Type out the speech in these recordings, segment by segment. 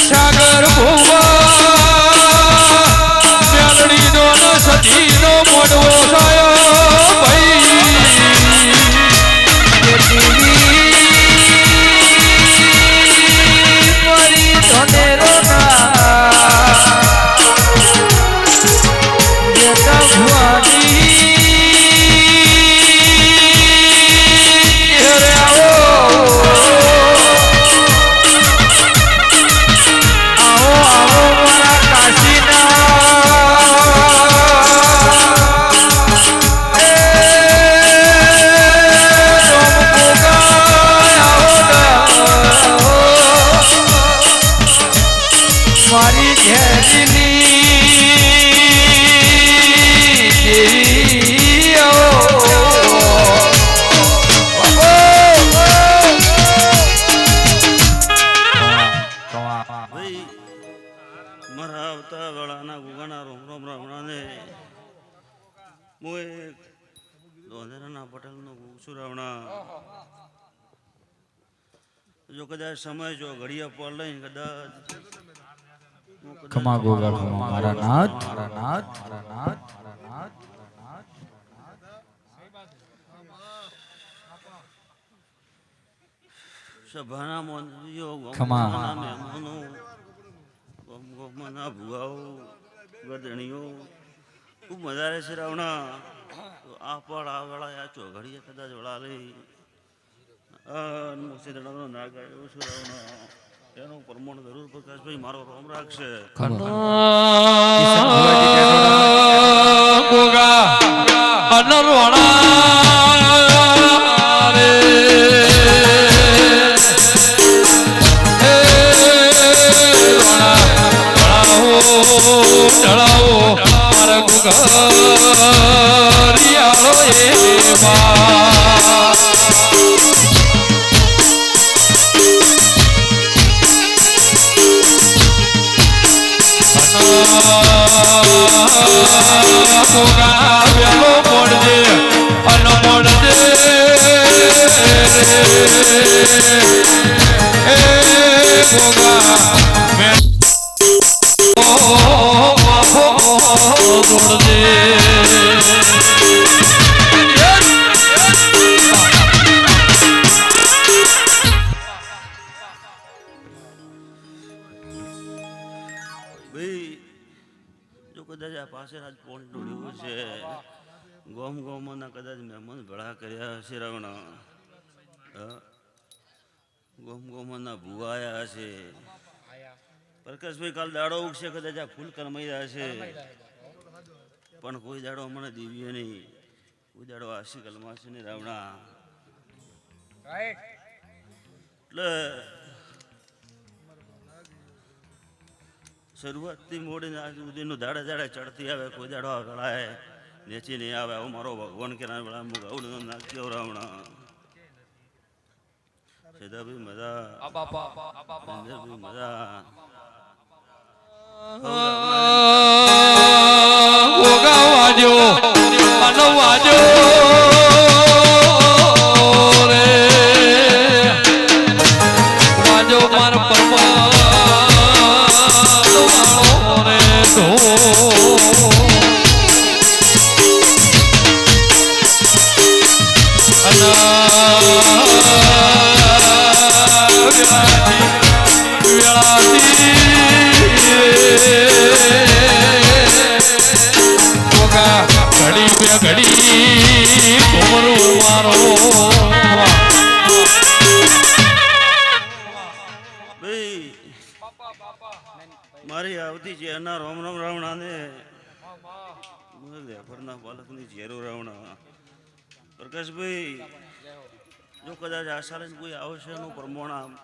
સાગર મેલડી નો સતી નો મોડવો થયો ભાઈ મારી ધનેરો મારી ઘેરીની મારા આવતા વેળાના ગુગાના રોમ રોમ રાવણાને હું એક દોંધરાના પટેલનો ગુસુ રાવણા જો કદાચ સમય જો ઘડિયા પર લઈને કદાચ ખમા ગોગા ખમા મારા નાથ મારા નાથ મારા નાથ મારા નાથ સભાના મંત્રીઓ ખમા મહેમાનો ગોમના ભુવાઓ ગદણીઓ ખૂબ મજા રહે છે રાવણા આ પણ આ વેળા આ ચોઘડીએ કદાચ વળા લઈ મુસીદડાનો ના ગાયો છે રાવણા એનું પ્રમાણ જરૂર પ્રકાશભાઈ મારો રોમ રાખશે ગોગા અનરવાળા રે ચડાવો મારા ગોગા રિયાળો ગોગા વેલો મોડજે અન મોડજે એ ગોગા મે દોડજે કદાચ આ પાસે આજ પોણી દોડ્યું છે ગોમ ગોમના કદાચ મહેમાન ભેળા કર્યા હશે રાવણા ગોમ ગોમના ભુવાયા હશે પ્રકાશભાઈ કાલ દાડો ઉગશે કદાચ આ ફૂલ કરમાઈ રહ્યા છે પણ કોઈ દાડો મને દિવ્ય નહીં કોઈ દાડો આશી કલમાશે નહીં રાવણા એટલે શરૂઆતથી મોડીને આજ સુધીનું દાડે દાડે ચડતી આવે કોઈ દાડો ગળાય નેચી નહીં આવે આવું મારો ભગવાન કે ના વેળા મુગાવડું નાખ્યો રાવણા સીધાભાઈ મજા ભાઈ મજા ગોગા વાજો અનો વાજો રે વાજો માર પરમા ઘડી કોમરો મારો મારી આવતી છે એના રોમ રોમ રાવણાને લેફરના બાલકની ઝેરો રાવણા પ્રકાશભાઈ જો કદાચ આશા કોઈ આવશે એનું પ્રમાણ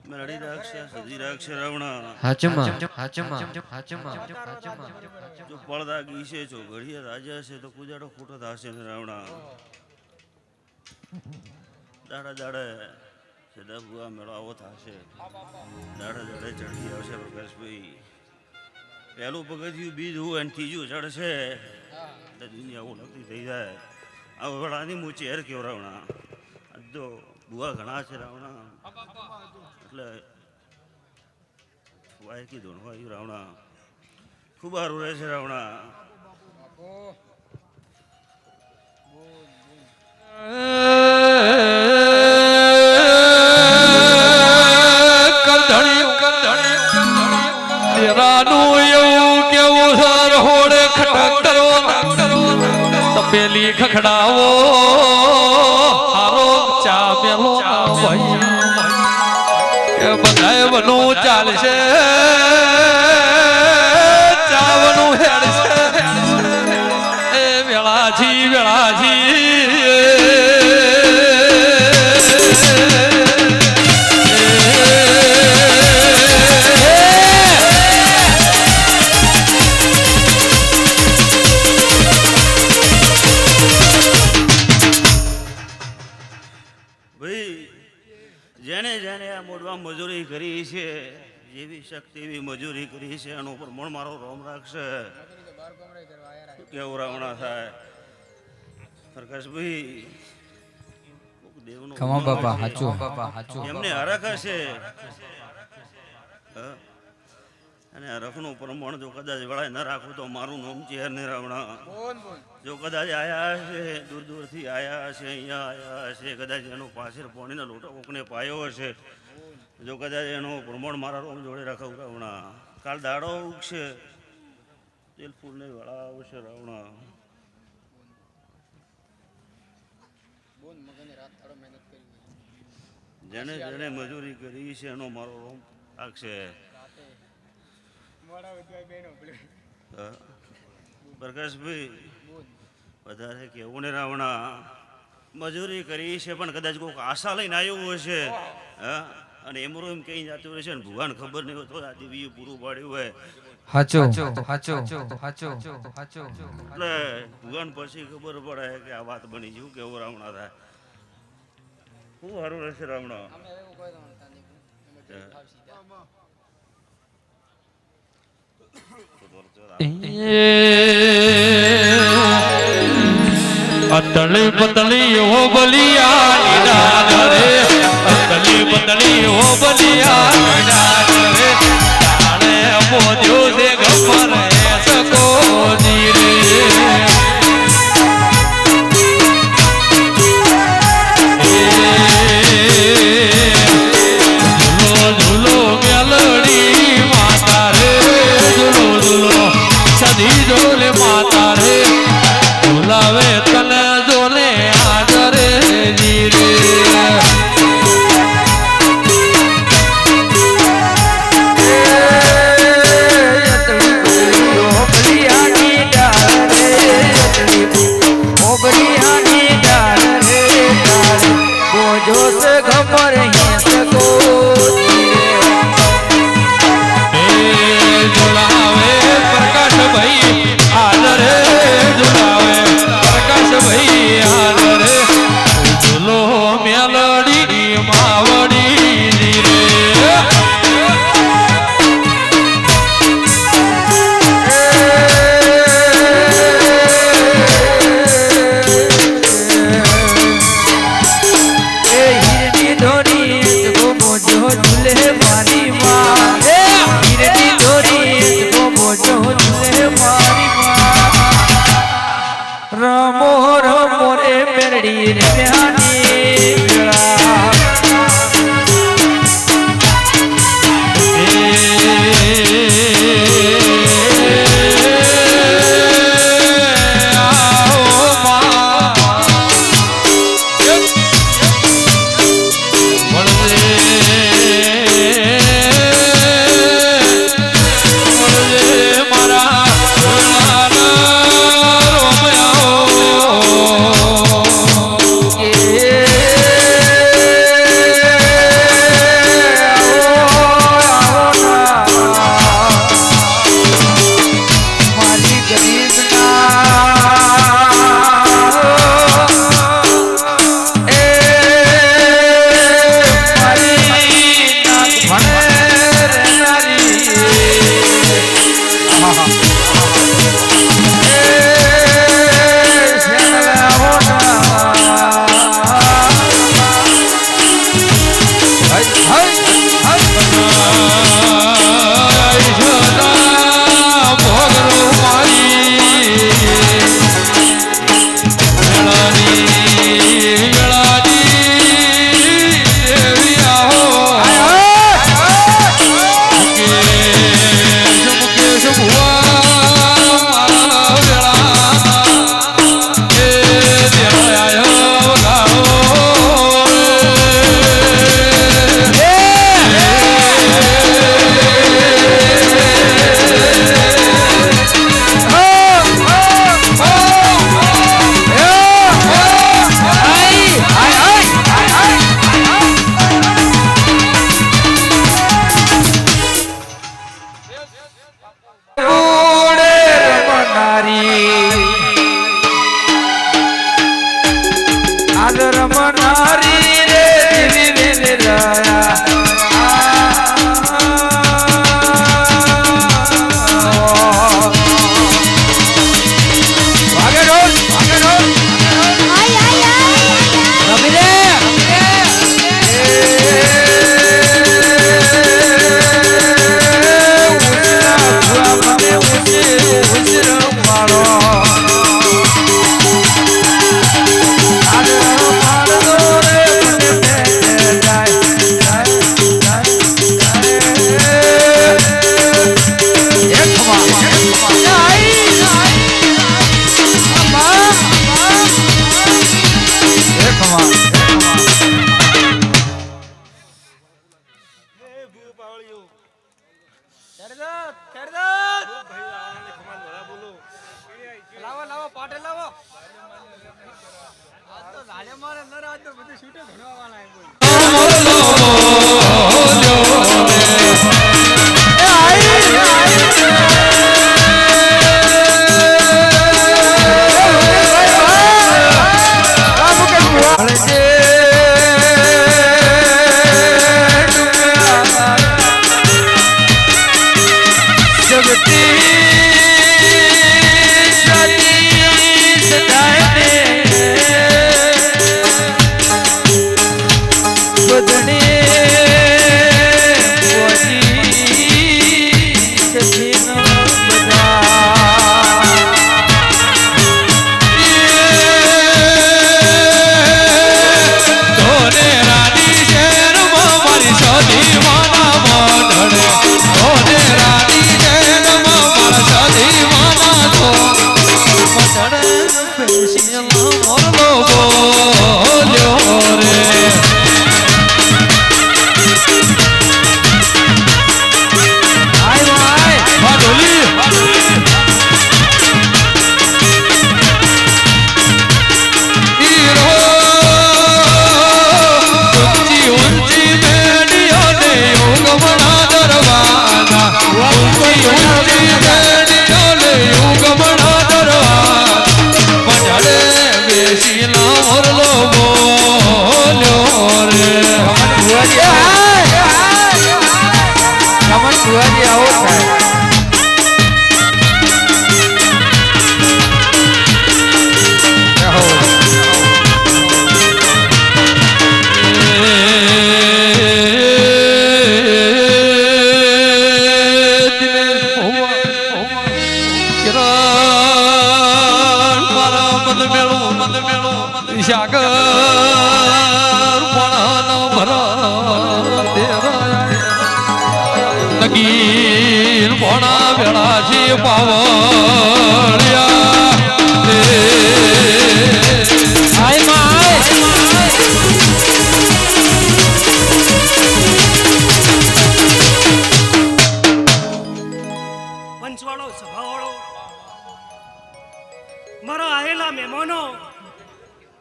મેળડી રાખશે સજી રાખશે રાવણા જો પડદા ગીશે છો ઘડીએ રાજા છે તો કુજાડો ખોટો થશે ને રાવણા દાડા દાડે સીધા ભૂવા મેળાવો થશે દાડે દાડે ચડતી આવશે પ્રકાશભાઈ પહેલું પગથિયું બીજ હોય અને ત્રીજું ચડશે એટલે દુનિયા ઓળખતી થઈ જાય આ વડાની હું ચેર કેવો રાવણા આજ તો ભૂવા ઘણા છે રાવણા એટલે વાયકી ધોણવાયું રાવણા ખૂબ સારું રહે છે રાવણા તપેલી ખખડાવો હારો ચા મેલો ભાઈ બધાય બનું ચાલશે ચાવનું હેડશે એ વેળાજી જેને જેને આ મોડવા મજૂરી કરી છે જેવી શક્તિ એવી મજૂરી કરી છે એનો ઉપર મણ મારો રોમ રાખશે કેવું રાવણા થાય પ્રકાશભાઈ દેવનો ખમા બાપા હાચું એમને હરખ હશે અને હરખનું પ્રમાણ જો કદાચ વળાય ન રાખું તો મારું નામ ચેર ને રાવણા જો કદાચ આયા હશે દૂર દૂરથી આયા હશે અહીંયા આયા હશે કદાચ એનો પાછળ પાણીના લોટો કોકને પાયો હશે જો કદાચ એનો પ્રમાણ મારા રોમ જોડે રખાવું રાવણા કાલ દાડો ઉગશે તેલ ફૂલને વળા આવશે રાવણા જેને જેને મજૂરી કરી છે એનો મારો રોમ રાખશે પ્રકાશભાઈ વધારે કેવું ને રાવણા મજૂરી કરી છે પણ કદાચ કોઈક આશા લઈને આવ્યું હશે હા અને એમરો એમ કઈ જતું રહેશે ને ભગવાન ખબર નહીં હોય તો આ દેવીએ પૂરું પાડ્યું હોય એટલે ભગવાન પછી ખબર પડે કે આ વાત બની જેવું કેવું રાવણા થાય શું સારું રહેશે રાવણા અતલી બતલી હો બલિયા રે અતલી બતલી હો બલિયા રે તાણે મોદ્યો દે ગમર સકો જીરે ઝૂલો મેલડી માતા રે ઝૂલો સદી ઝોલે માતા રે ઝુલાવે તને ઝોલે આદરે જીરે લાવો લાવો પાટે લાવો આજ તો ઝાડે મારે નર આજ તો બધું છૂટે ઘણવાવાળા હે કોઈ નગીર ભોણા વેળા છે પાવળિયા હાય માય પંચવાળો સભાવાળો મારા આયેલા મહેમાનો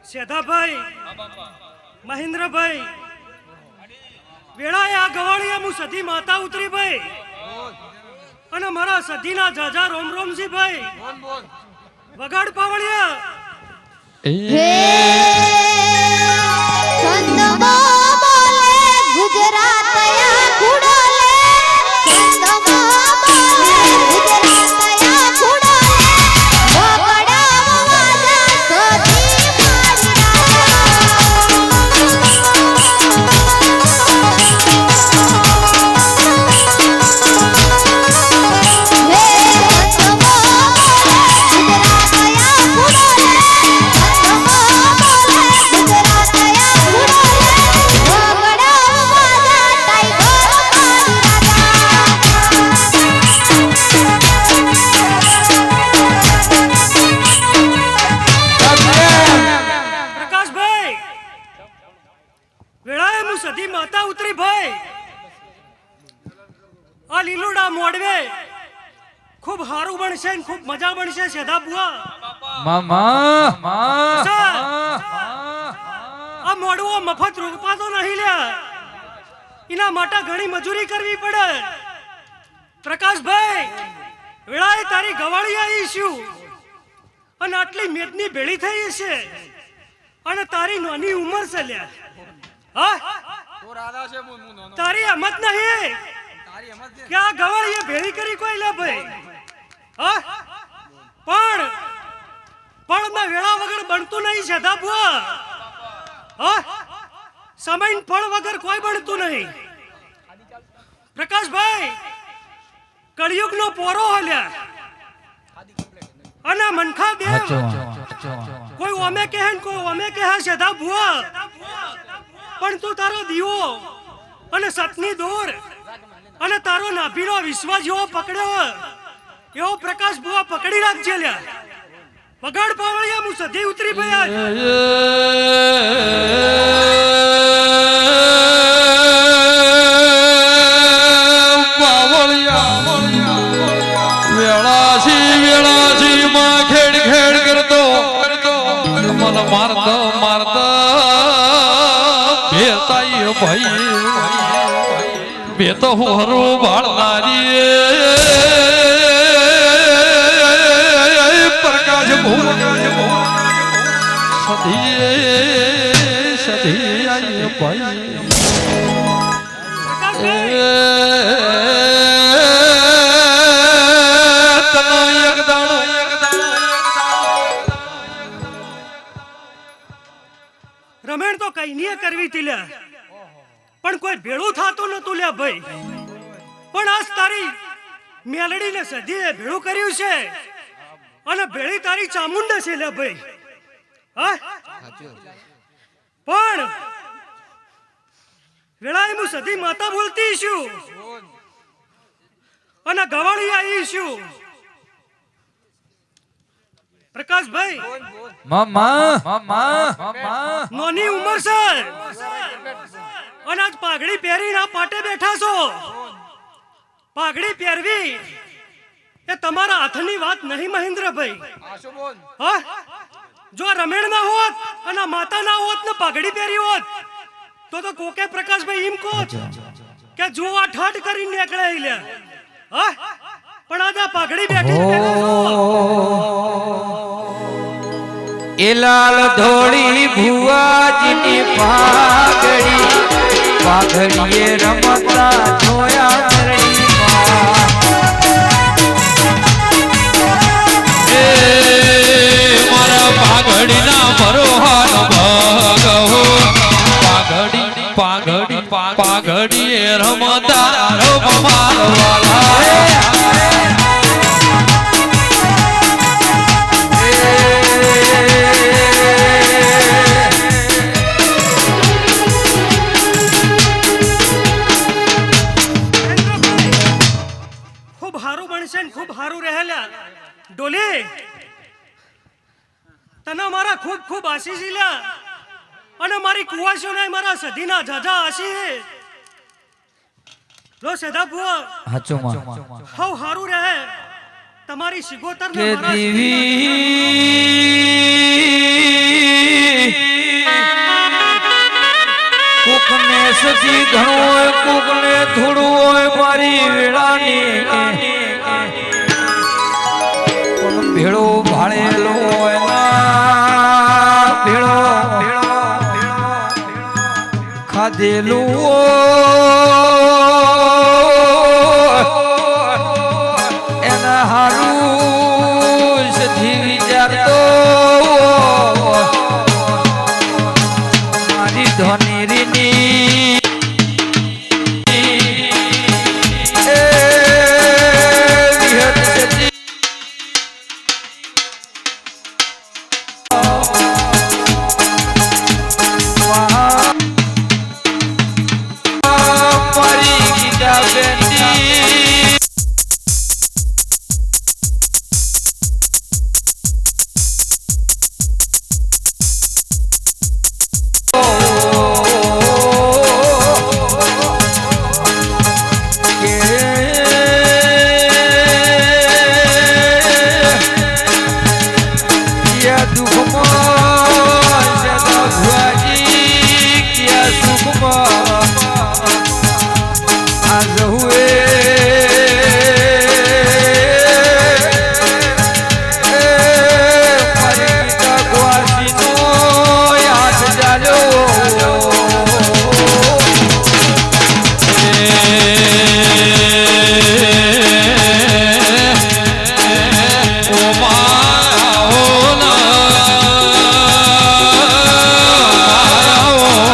સેધાભાઈ મહેન્દ્રભાઈ વેળાએ આ ગવાળિયા હું સધી માતા ઉતરી ભાઈ અને મારા સધીના જાજા રોમ રોમજી ભાઈ વગાડ પાવળિયા સધી માતા ઉતરી ભાઈ આ લીલુડા મોડવે ખૂબ હારું બનશે ને ખૂબ મજા બનશે સેધા બુઆ મામા આ મોડવો મફત રોકપાતો નહીં લ્યા એના માટે ઘણી મજૂરી કરવી પડે પ્રકાશભાઈ વેળાએ તારી ગવાળી આવી છું અને આટલી મેદની ભેળી થઈ છે અને તારી નાની ઉંમર છે લ્યા હા તો રાધા છે હું નો તારી હિંમત નહીં તારી હિંમત છે કે આ ગવાળીએ ભેળી કરી કોઈ લે ભાઈ હા પણ ના વેળા વગર બનતું નહીં સેધા બુઆ હા સમય ફળ વગર કોઈ બનતું નહીં પ્રકાશભાઈ કળિયુગનો પોરો હલ્યા અને મનખા દેવ કોઈ ઓમે કહે ને કોઈ ઓમે કહે સેધા બુઆ પણ તું તારો દીવો અને સતની દોર અને તારો નાભીનો વિશ્વાસ જેવો પકડ્યો એવો પ્રકાશ બુઆ પકડી રાખજે લ્યા વગાડ પાવળિયા હું સધી ઉતરી ભયા પાવળિયા ભાઈ બે તો હું હરું બાળનારી પ્રકાશ સધી સધી આઈ ભાઈ રમેણ તો કઈ નહીં કરવી તી લ્યા, પણ કોઈ ભેળું થતું નતું લ્યા ભાઈ. પણ આજ તારી મેલડીને સધીએ ભેળું કર્યું છે અને ભેળી તારી ચામુંડા છે લ્યા ભાઈ. હા પણ વેળાએ હું સધી માતા બોલતી છું અને ગવાળી આવી છું. પ્રકાશભાઈ નોની ઉંમર છે અને આજ પાઘડી પહેરીને આ પાટે બેઠા છો. પાઘડી પહેરવી એ તમારા હાથની વાત નહીં મહેન્દ્રભાઈ. હા જો રમેણ ના હોત અને માતા ના હોત ને પાઘડી પહેરી હોત તો કોકે પ્રકાશભાઈ એમ કહો કે જો આ ઠાઠ કરીને નીકળે લે. હા પણ આજ આ પાઘડી બેઠી એ લાલ ધોળી ભુવાજીની પાઘડી પાઘડીએ રમતા જોયા મારા પાઘડી ના ભરોહાન ભાગો પાઘડી પાઘડી રમતા ખૂબ હારું બનશે ને ખૂબ હારું રહેલા. ડોલી તને મારા ખૂબ ખૂબ આશીષ લ્યા અને મારી કુવાસીઓને મારા સધીના જાજા આશીષ લો. સેધા ભુવા હાવ હારું રહે તમારી સિગોતર ને મારા કુકને સજી ઘણું હોય કુકને થોડું હોય મારી વેળાની